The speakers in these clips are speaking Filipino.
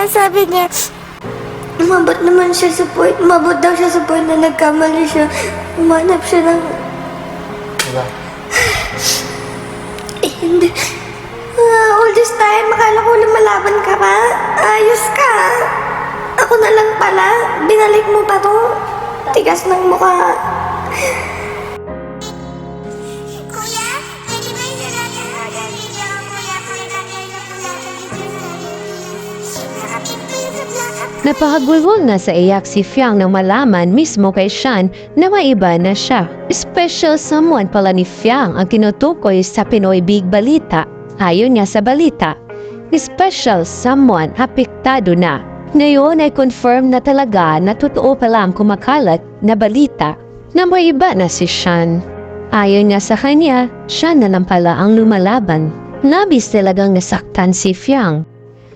Sabi niya, umabot naman siya sa point, umabot daw siya sa point na nagkamali siya. Umanap siya ng... Diba? Hindi. All this time, akala ko lumalaban ka pa. Ayos ka. Ako na lang pala. Binalik mo pa to. Tigas ng mukha. Kuya, pwede ba yung natin order video? Kuya, pakilagay na po natin video. Nakapit po yung sa black up. Napakagulgol na sa iyak si Fiang nang malaman mismo kay Shan na maiba na siya. Special someone pala ni Fiang ang tinutukoy sa Pinoy Big Balita. Ayon niya sa balita, special someone apektado na. Ngayon ay confirm na talaga na totoo pala ang kumakalat na balita na maiba na si Shan. Ayon niya sa kanya, siya na lang pala ang lumalaban. Labis talagang nasaktan si Fiang.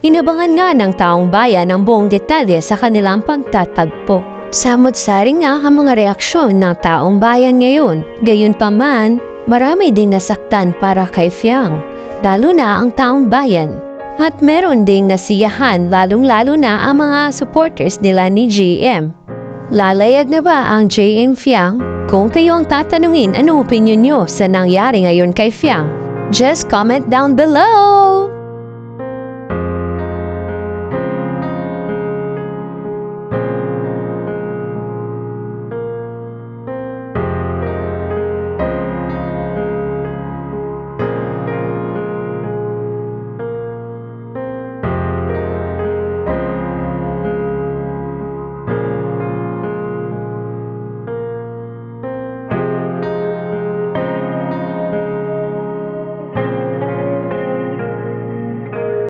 Inabangan nga ng taong bayan ang buong detalye sa kanilang pagtatagpo. Samot-sari nga ang mga reaksyon ng taong bayan ngayon. Gayunpaman, marami ding nasaktan para kay Fiang, lalo na ang taong bayan. At meron ding nasiyahan lalong-lalo na ang mga supporters nila ni JM. Lalayag na ba ang JM Fiang? Kung kayo ang tatanungin, ano opinion nyo sa nangyari ngayon kay Fiang? Just comment down below!